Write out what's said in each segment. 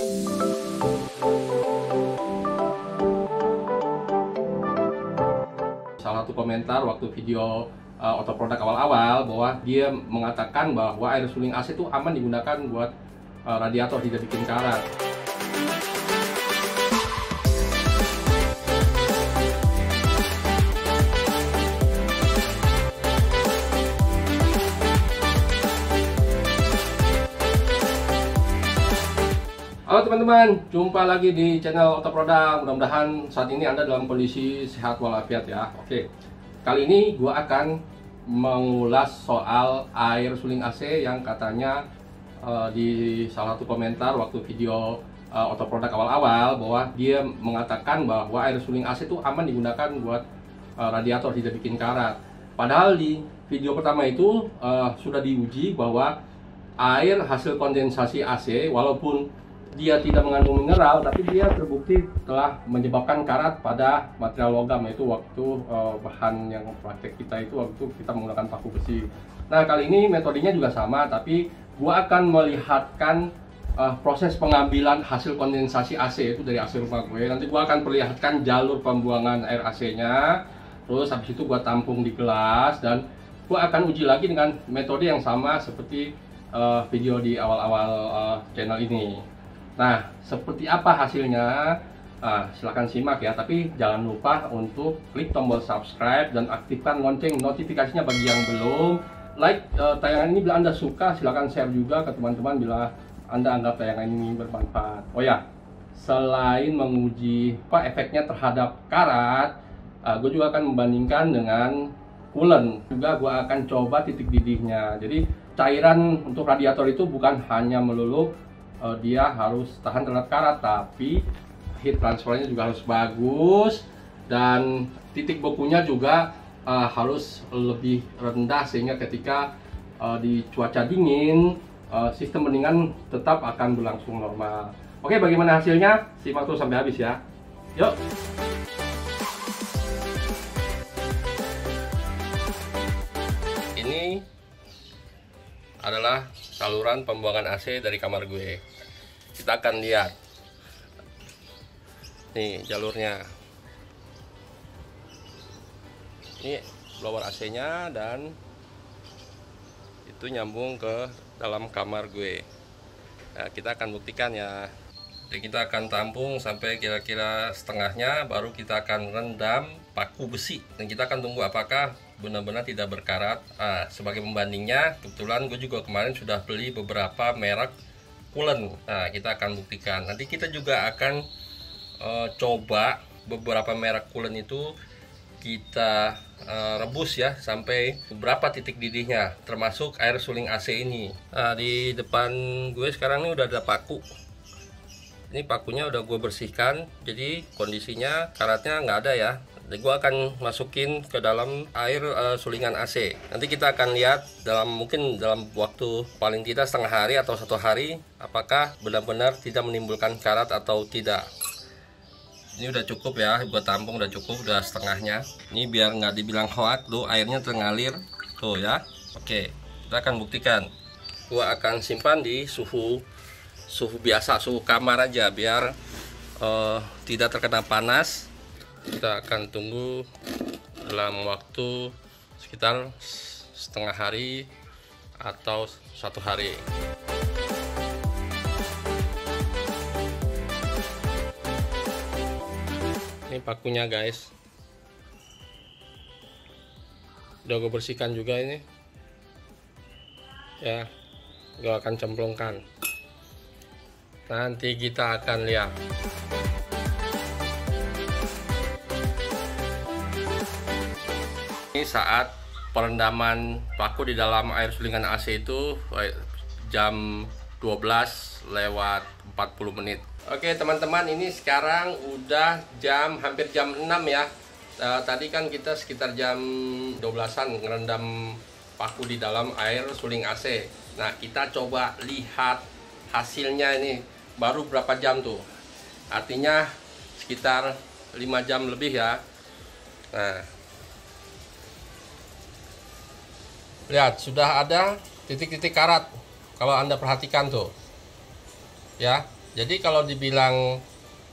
Salah satu komentar waktu video Autoproduct awal-awal bahwa dia mengatakan bahwa air suling AC itu aman digunakan buat radiator, tidak bikin karat. Halo teman-teman, jumpa lagi di channel Autoproduct. Mudah-mudahan saat ini Anda dalam kondisi sehat walafiat ya. Oke, kali ini gua akan mengulas soal air suling AC yang katanya di salah satu komentar waktu video Autoproduct awal-awal bahwa dia mengatakan bahwa air suling AC itu aman digunakan buat radiator, tidak bikin karat. Padahal di video pertama itu sudah diuji bahwa air hasil kondensasi AC walaupun dia tidak mengandung mineral, tapi dia terbukti telah menyebabkan karat pada material logam, yaitu waktu bahan yang praktek kita itu waktu kita menggunakan paku besi. Nah, kali ini metodenya juga sama, tapi gua akan melihatkan proses pengambilan hasil kondensasi AC itu dari AC rumah gue. Nanti gua akan perlihatkan jalur pembuangan air AC-nya, terus habis itu gua tampung di gelas, dan gua akan uji lagi dengan metode yang sama seperti video di awal-awal channel ini. Nah, seperti apa hasilnya? Silahkan simak ya, tapi jangan lupa untuk klik tombol subscribe dan aktifkan lonceng notifikasinya bagi yang belum. Like tayangan ini bila Anda suka, silahkan share juga ke teman-teman bila Anda anggap tayangan ini bermanfaat. Oh ya, selain menguji efeknya terhadap karat, gue juga akan membandingkan dengan coolant. Juga gue akan coba titik didihnya. Jadi cairan untuk radiator itu bukan hanya melulu dia harus tahan terhadap karat, tapi heat transfernya juga harus bagus, dan titik bekunya juga harus lebih rendah sehingga ketika di cuaca dingin sistem pendinginan tetap akan berlangsung normal. Oke, bagaimana hasilnya? Simak terus sampai habis ya. Yuk. Ini adalah saluran pembuangan AC dari kamar gue. Kita akan lihat nih jalurnya. Ini blower AC-nya dan itu nyambung ke dalam kamar gue. Nah, kita akan buktikan ya. Jadi kita akan tampung sampai kira-kira setengahnya, baru kita akan rendam paku besi dan kita akan tunggu apakah benar-benar tidak berkarat. Sebagai pembandingnya, kebetulan gue juga kemarin sudah beli beberapa merek coolant. Nah, kita akan buktikan. Nanti kita juga akan coba beberapa merek coolant itu kita rebus ya sampai beberapa titik didihnya, termasuk air suling AC ini. Nah, di depan gue sekarang ini udah ada paku. Ini pakunya udah gue bersihkan, jadi kondisinya karatnya nggak ada ya. Jadi gue akan masukin ke dalam air sulingan AC. Nanti kita akan lihat mungkin dalam waktu paling tidak setengah hari atau 1 hari, apakah benar-benar tidak menimbulkan karat atau tidak. Ini udah cukup ya, buat tampung udah cukup, udah setengahnya. Ini biar nggak dibilang hoak, tuh airnya mengalir tuh ya. Oke, kita akan buktikan. Gue akan simpan di suhu biasa, suhu kamar aja, biar tidak terkena panas. Kita akan tunggu dalam waktu sekitar setengah hari atau 1 hari. Ini pakunya guys, udah gue bersihkan juga ini ya. Gue akan cemplungkan, nanti kita akan lihat. Ini saat perendaman paku di dalam air sulingan AC itu jam 12:40. Oke teman-teman, ini sekarang udah hampir jam 6 ya. Tadi kan kita sekitar jam 12-an ngerendam paku di dalam air suling AC. Nah, kita coba lihat hasilnya ini baru berapa jam tuh. Artinya sekitar 5 jam lebih ya. Nah, lihat, sudah ada titik-titik karat. Kalau Anda perhatikan tuh, ya, Jadi kalau dibilang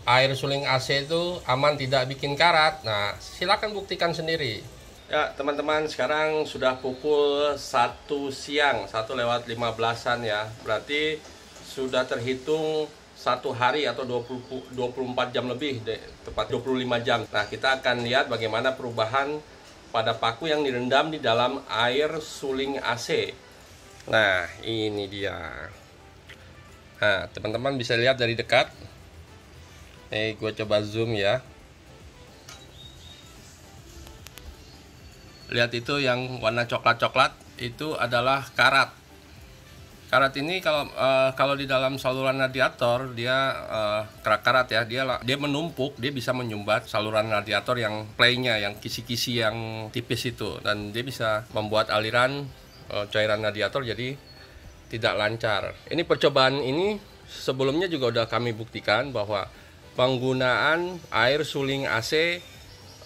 air suling AC itu aman tidak bikin karat, nah silakan buktikan sendiri. Ya teman-teman, sekarang sudah pukul 1 siang, 1:15 ya. Berarti sudah terhitung 1 hari atau 24 jam lebih, tepat 25 jam. Nah, kita akan lihat bagaimana perubahan pada paku yang direndam di dalam air suling AC. Nah, ini dia. Nah, teman-teman bisa lihat dari dekat. Gue coba zoom ya. Lihat itu yang warna coklat-coklat itu adalah karat. Karat ini kalau di dalam saluran radiator dia karat ya, dia menumpuk, dia bisa menyumbat saluran radiator yang playnya, yang kisi-kisi yang tipis itu, dan dia bisa membuat aliran cairan radiator jadi tidak lancar. Ini percobaan ini sebelumnya juga udah kami buktikan bahwa penggunaan air suling AC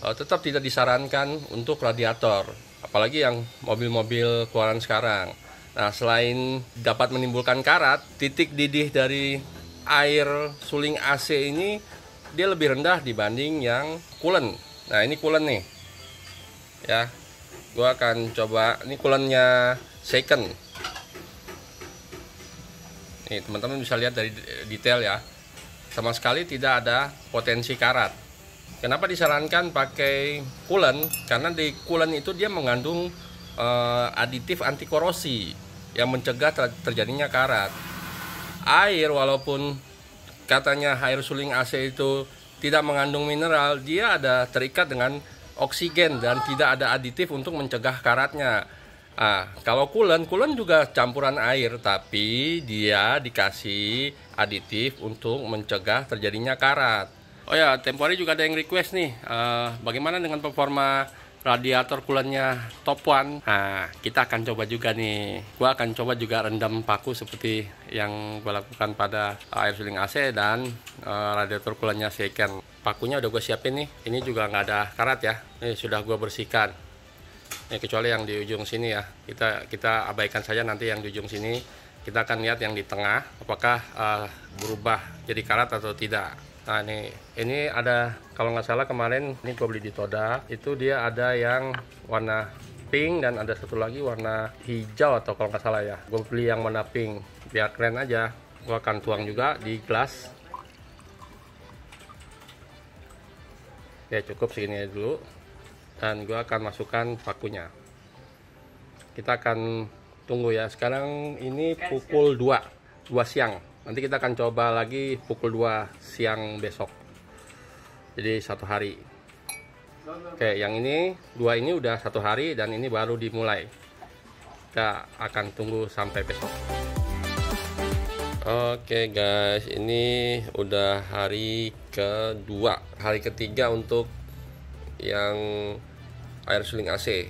tetap tidak disarankan untuk radiator, apalagi yang mobil-mobil keluaran sekarang. Nah, selain dapat menimbulkan karat, titik didih dari air suling AC ini dia lebih rendah dibanding yang coolant. Nah, ini coolant nih ya, gua akan coba. Ini coolantnya second nih, teman-teman bisa lihat dari detail ya, sama sekali tidak ada potensi karat. Kenapa disarankan pakai coolant? Karena di coolant itu dia mengandung aditif anti korosi yang mencegah terjadinya karat. Air, walaupun katanya air suling AC itu tidak mengandung mineral, dia ada terikat dengan oksigen dan tidak ada aditif untuk mencegah karatnya. Kalau coolant juga campuran air, tapi dia dikasih aditif untuk mencegah terjadinya karat. Oh ya, tempo hari juga ada yang request nih, bagaimana dengan performa radiator coolantnya top one. Nah, kita akan coba juga nih. Gua akan coba juga rendam paku seperti yang gua lakukan pada air suling AC dan radiator coolantnya second. Pakunya udah gue siapin nih. Ini juga nggak ada karat ya. Ini sudah gua bersihkan. Kecuali yang di ujung sini ya. Kita abaikan saja, nanti yang di ujung sini kita akan lihat yang di tengah apakah berubah jadi karat atau tidak. Nah, ini ada, kalau nggak salah kemarin ini gue beli di Toda, itu dia ada yang warna pink dan ada satu lagi warna hijau, atau kalau nggak salah ya. Gue beli yang warna pink biar keren aja. Gue akan tuang juga di gelas. Ya, cukup segini dulu, dan gue akan masukkan pakunya. Kita akan tunggu ya. Sekarang ini pukul 2 siang. Nanti kita akan coba lagi pukul 2 siang besok. Jadi 1 hari. Oke, yang ini 2 ini udah 1 hari dan ini baru dimulai. Kita akan tunggu sampai besok. Oke guys, ini udah hari kedua, hari ketiga untuk yang air suling AC.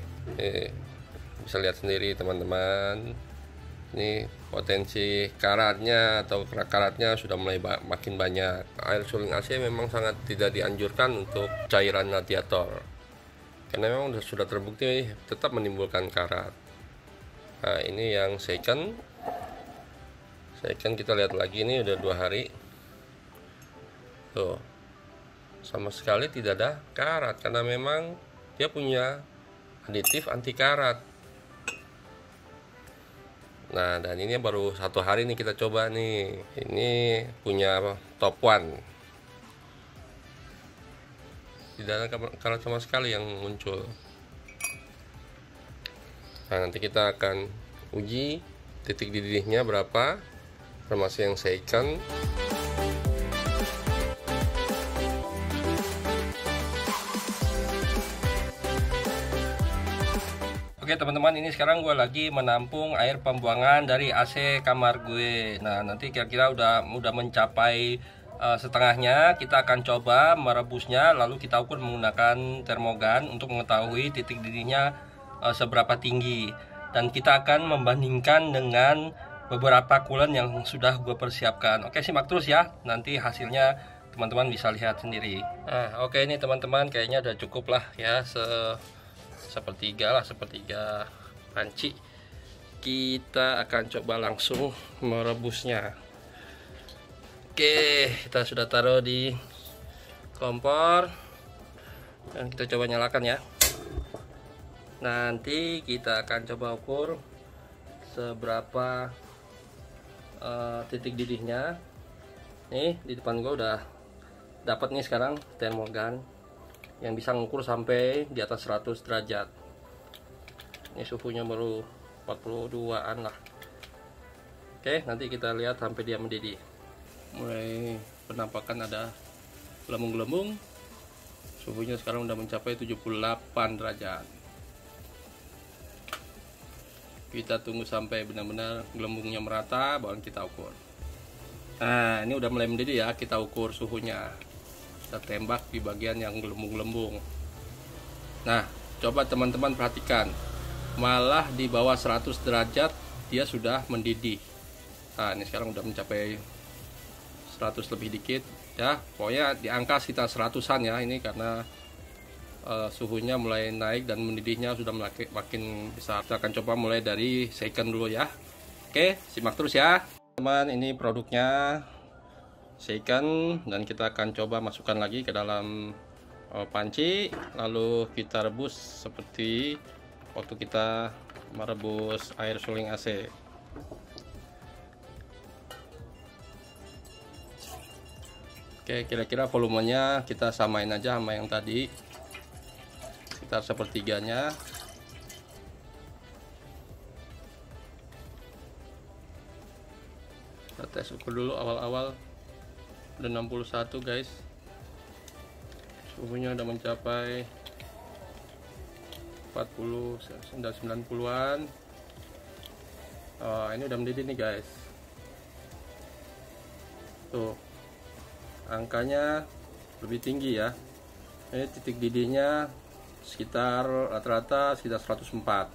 Bisa lihat sendiri teman-teman. Ini potensi karatnya atau karatnya sudah mulai makin banyak. Air suling AC memang sangat tidak dianjurkan untuk cairan radiator, karena memang sudah terbukti tetap menimbulkan karat. Nah, ini yang second kita lihat lagi, ini udah 2 hari. Tuh, sama sekali tidak ada karat karena memang dia punya aditif anti karat. Nah, dan ini baru 1 hari nih kita coba nih. Ini punya top one. Tidak ada karat sama sekali yang muncul. Nah, nanti kita akan uji titik didihnya berapa, termasuk yang second. Oke teman-teman, ini sekarang gue lagi menampung air pembuangan dari AC kamar gue. Nah, nanti kira-kira udah mencapai setengahnya. Kita akan coba merebusnya, lalu kita ukur menggunakan termogan untuk mengetahui titik didihnya seberapa tinggi. Dan kita akan membandingkan dengan beberapa coolant yang sudah gue persiapkan. Oke, simak terus ya, nanti hasilnya teman-teman bisa lihat sendiri. Nah, oke, ini teman-teman kayaknya udah cukup lah ya, sepertiga panci. Kita akan coba langsung merebusnya. Oke, kita sudah taruh di kompor dan kita coba nyalakan ya. Nanti kita akan coba ukur seberapa titik didihnya. Nih di depan gua udah dapat nih sekarang termogan yang bisa ngukur sampai di atas 100 derajat. Ini suhunya baru 42-an lah. Oke, nanti kita lihat sampai dia mendidih. Mulai penampakan ada gelembung-gelembung. Suhunya sekarang udah mencapai 78 derajat. Kita tunggu sampai benar-benar gelembungnya merata, baru kita ukur. Nah, ini udah mulai mendidih ya, kita ukur suhunya. Kita tembak di bagian yang gelembung-gelembung. Nah, coba teman-teman perhatikan. Malah di bawah 100 derajat dia sudah mendidih. Nah, ini sekarang udah mencapai 100 lebih dikit ya, pokoknya di angka sekitar 100-an ya. Ini karena suhunya mulai naik dan mendidihnya sudah makin besar. Kita akan coba mulai dari second dulu ya. Oke, simak terus ya teman. Ini produknya second dan kita akan coba masukkan lagi ke dalam panci, lalu kita rebus seperti waktu kita merebus air suling AC. Oke, kira-kira volumenya kita samain aja sama yang tadi, sekitar sepertiganya. Kita tes ukur dulu awal-awal. Udah 61 guys, suhunya udah mencapai 40, 90-an. Ini udah mendidih nih guys. Tuh, angkanya lebih tinggi ya. Ini titik didihnya sekitar rata-rata sekitar 104,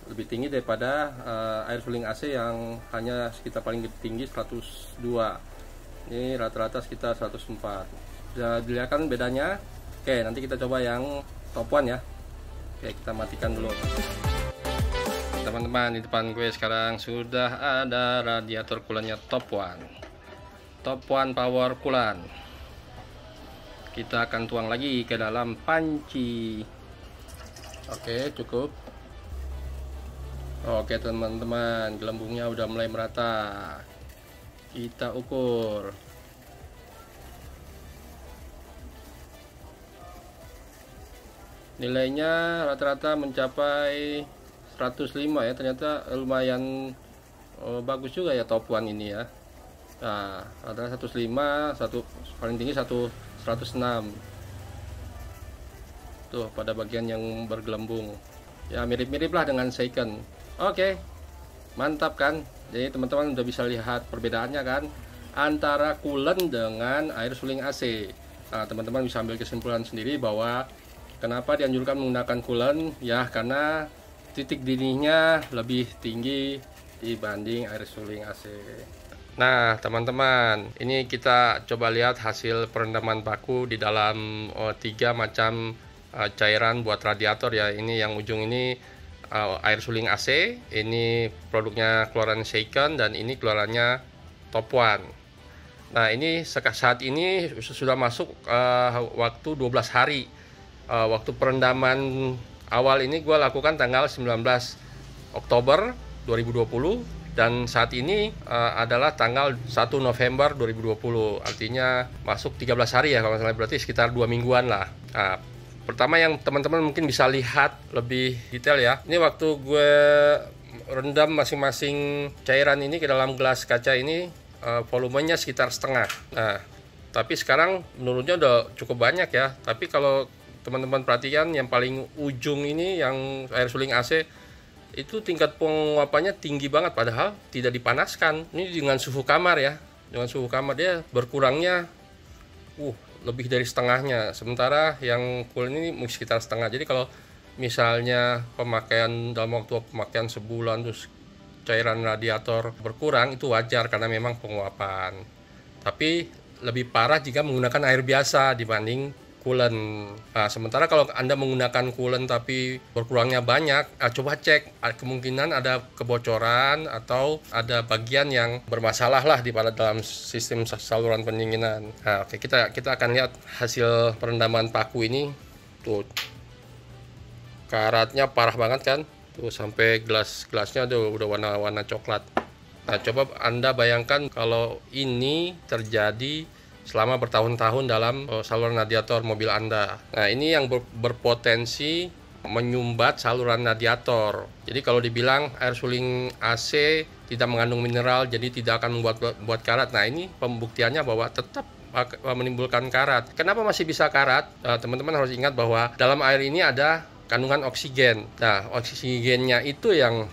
lebih tinggi daripada air suling AC yang hanya sekitar paling tinggi 102. Ini rata-rata sekitar 104. Bisa dilihat kan bedanya. Oke, nanti kita coba yang top one ya. Oke, kita matikan dulu teman-teman. Di depan gue sekarang sudah ada radiator coolant top one power coolant. Kita akan tuang lagi ke dalam panci. Oke, cukup. Oke teman-teman, gelembungnya udah mulai merata. Kita ukur. Nilainya rata-rata mencapai 105 ya. Ternyata lumayan bagus juga ya top one ini ya. Nah, rata-rata 105, paling tinggi 106. Tuh pada bagian yang bergelembung. Ya mirip-mirip lah dengan second. Oke, mantap kan? Jadi teman-teman udah bisa lihat perbedaannya kan antara coolant dengan air suling AC. Nah, teman-teman bisa ambil kesimpulan sendiri bahwa kenapa dianjurkan menggunakan coolant ya, karena titik didihnya lebih tinggi dibanding air suling AC. Nah teman-teman, ini kita coba lihat hasil perendaman baku di dalam 3 macam cairan buat radiator ya. Ini yang ujung ini air suling AC, ini produknya keluaran second, dan ini keluarannya top one. Nah ini saat ini sudah masuk waktu 12 hari. Waktu perendaman awal ini gue lakukan tanggal 19 Oktober 2020 dan saat ini adalah tanggal 1 November 2020. Artinya masuk 13 hari ya kalau misalnya, berarti sekitar 2 mingguan lah. Nah, pertama yang teman-teman mungkin bisa lihat lebih detail ya. Ini waktu gue rendam masing-masing cairan ini ke dalam gelas kaca ini, volumenya sekitar setengah. Nah, tapi sekarang menurutnya udah cukup banyak ya. Tapi kalau teman-teman perhatikan yang paling ujung ini yang air suling AC itu tingkat penguapannya tinggi banget, padahal tidak dipanaskan. Ini dengan suhu kamar ya. Dengan suhu kamar dia berkurangnya lebih dari setengahnya, sementara yang coolant ini sekitar setengah. Jadi kalau misalnya pemakaian dalam waktu pemakaian sebulan terus cairan radiator berkurang, itu wajar karena memang penguapan. Tapi lebih parah jika menggunakan air biasa dibanding coolant. Nah, sementara kalau Anda menggunakan coolant tapi berkurangnya banyak, coba cek, kemungkinan ada kebocoran atau ada bagian yang bermasalah lah di pada dalam sistem saluran pendinginan. Nah, oke, kita akan lihat hasil perendaman paku ini. Tuh, karatnya parah banget kan? Tuh, sampai gelasnya udah warna-warna coklat. Nah, coba Anda bayangkan kalau ini terjadi selama bertahun-tahun dalam saluran radiator mobil Anda. Nah, ini yang berpotensi menyumbat saluran radiator. Jadi kalau dibilang air suling AC tidak mengandung mineral, jadi tidak akan membuat karat. Nah, ini pembuktiannya bahwa tetap menimbulkan karat. Kenapa masih bisa karat? Teman-teman harus ingat bahwa dalam air ini ada kandungan oksigen. Nah, oksigennya itu yang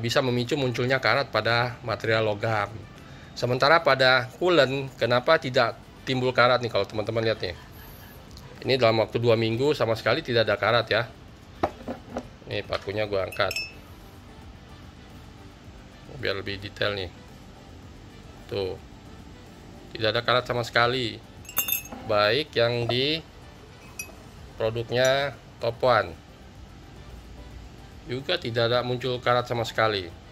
bisa memicu munculnya karat pada material logam. Sementara pada coolant, kenapa tidak timbul karat nih kalau teman-teman lihat nih. Ini dalam waktu 2 minggu sama sekali tidak ada karat ya. Nih pakunya gua angkat. Biar lebih detail nih. Tuh. Tidak ada karat sama sekali. Baik yang di produknya Top One. Juga tidak ada muncul karat sama sekali.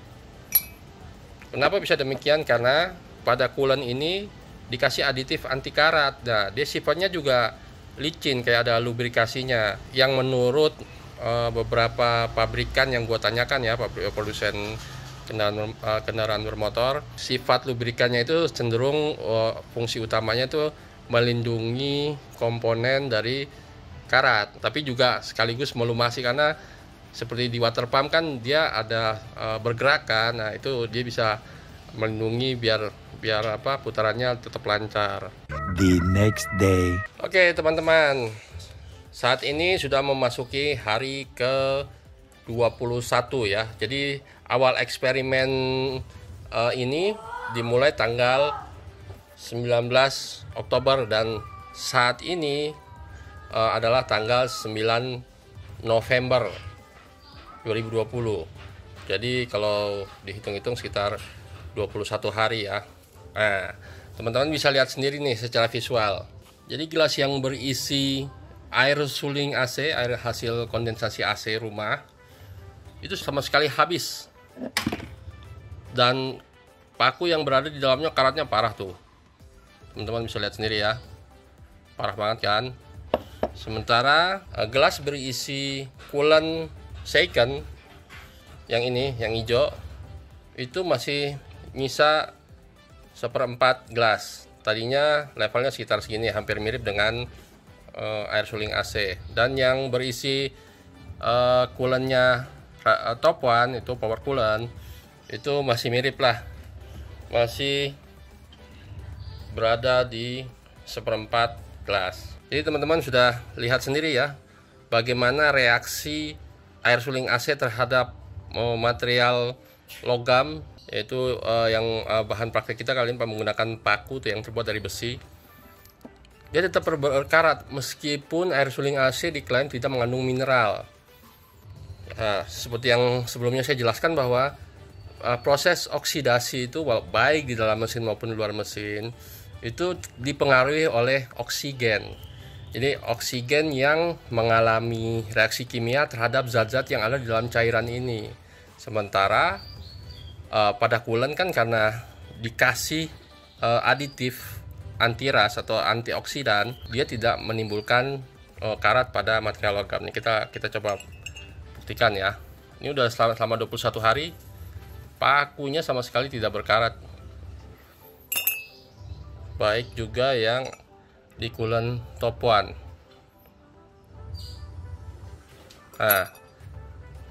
Kenapa bisa demikian? Karena pada coolant ini dikasih aditif anti karat. Nah, dia sifatnya juga licin, kayak ada lubrikasinya. Yang menurut beberapa pabrikan yang gue tanyakan ya, produsen kendaraan bermotor, sifat lubrikannya itu cenderung fungsi utamanya itu melindungi komponen dari karat, tapi juga sekaligus melumasi, karena seperti di water pump kan dia ada bergerakan. Nah, itu dia bisa melindungi biar putarannya tetap lancar. The next day. Oke, teman-teman. Saat ini sudah memasuki hari ke-21 ya. Jadi awal eksperimen ini dimulai tanggal 19 Oktober dan saat ini adalah tanggal 9 November 2020. Jadi kalau dihitung-hitung sekitar 21 hari ya. Nah, teman-teman bisa lihat sendiri nih secara visual. Jadi gelas yang berisi air suling AC, air hasil kondensasi AC rumah, itu sama sekali habis. Dan paku yang berada di dalamnya karatnya parah tuh. Teman-teman bisa lihat sendiri ya. Parah banget kan? Sementara gelas berisi coolant second yang ini, yang hijau, itu masih nyisa 1/4 gelas. Tadinya levelnya sekitar segini, hampir mirip dengan air suling AC. Dan yang berisi coolantnya Top One, itu power coolant, itu masih mirip lah, masih berada di 1/4 gelas. Jadi teman-teman sudah lihat sendiri ya bagaimana reaksi air suling AC terhadap material logam, yaitu yang bahan praktek kita kali ini menggunakan paku tuh yang terbuat dari besi. Dia tetap berkarat meskipun air suling AC diklaim tidak mengandung mineral. Nah, seperti yang sebelumnya saya jelaskan bahwa proses oksidasi itu baik di dalam mesin maupun di luar mesin itu dipengaruhi oleh oksigen. Jadi oksigen yang mengalami reaksi kimia terhadap zat-zat yang ada di dalam cairan ini. Sementara pada coolant kan karena dikasih aditif anti ras atau antioksidan, dia tidak menimbulkan karat pada material logam. Ini kita coba buktikan ya. Ini udah selama 21 hari pakunya sama sekali tidak berkarat. Baik juga yang di coolant Top One. Nah,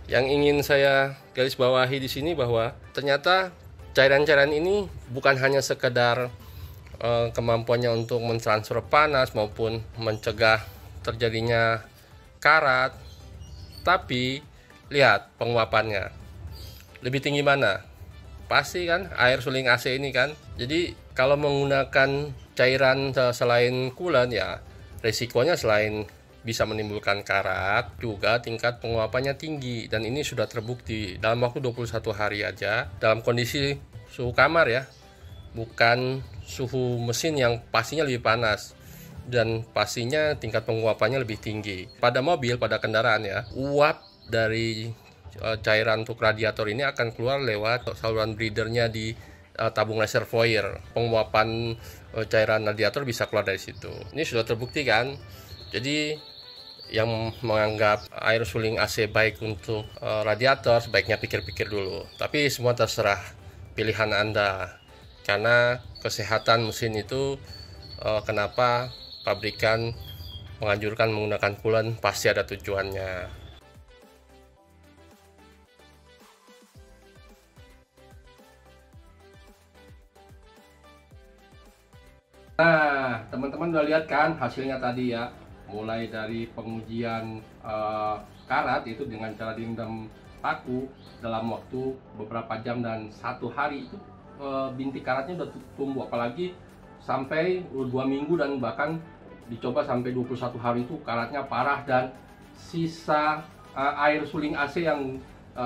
yang ingin saya garis bawahi di sini bahwa ternyata cairan-cairan ini bukan hanya sekedar kemampuannya untuk mentransfer panas maupun mencegah terjadinya karat, tapi lihat penguapannya lebih tinggi mana? Pasti kan air suling AC ini kan. Jadi kalau menggunakan cairan selain coolant ya resikonya selain bisa menimbulkan karat, juga tingkat penguapannya tinggi. Dan ini sudah terbukti dalam waktu 21 hari aja dalam kondisi suhu kamar ya, bukan suhu mesin yang pastinya lebih panas. dan pastinya tingkat penguapannya lebih tinggi. Pada mobil, pada kendaraan ya, uap dari cairan untuk radiator ini akan keluar lewat saluran breathernya di tabung reservoir. Penguapan cairan radiator bisa keluar dari situ. Ini sudah terbukti kan? Jadi yang menganggap air suling AC baik untuk radiator sebaiknya pikir-pikir dulu. Tapi semua terserah pilihan Anda. Karena kesehatan mesin itu kenapa pabrikan menganjurkan menggunakan coolant pasti ada tujuannya. Nah, teman-teman udah lihat kan hasilnya tadi ya. Mulai dari pengujian karat itu dengan cara direndam paku dalam waktu beberapa jam dan 1 hari itu bintik karatnya udah tumbuh, apalagi sampai 2 minggu dan bahkan dicoba sampai 21 hari itu karatnya parah dan sisa air suling AC yang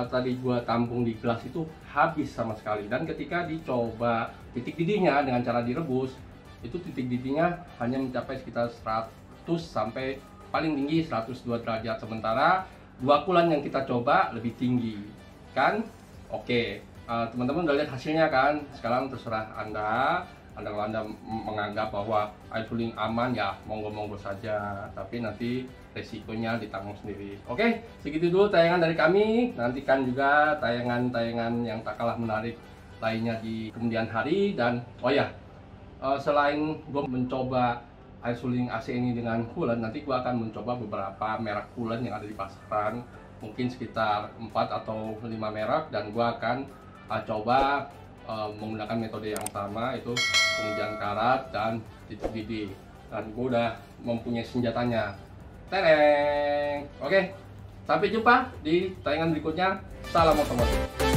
tadi gua tampung di gelas itu habis sama sekali. Dan ketika dicoba titik didihnya dengan cara direbus, itu titik didihnya hanya mencapai sekitar 100 sampai paling tinggi 102 derajat, sementara dua coolant yang kita coba lebih tinggi kan. Oke, teman-teman udah lihat hasilnya kan. Sekarang terserah Anda kalau Anda menganggap bahwa air suling aman ya monggo-monggo saja, tapi nanti resikonya ditanggung sendiri. Oke, segitu dulu tayangan dari kami. Nantikan juga tayangan-tayangan yang tak kalah menarik lainnya di kemudian hari. Dan oh ya, selain gue mencoba air suling AC ini dengan coolant, nanti gue akan mencoba beberapa merek coolant yang ada di pasaran, mungkin sekitar 4 atau 5 merek, dan gue akan coba menggunakan metode yang sama, itu pengujian karat dan titik didih. Dan gue udah mempunyai senjatanya. Tereng. Oke, sampai jumpa di tayangan berikutnya. Salam otomotif.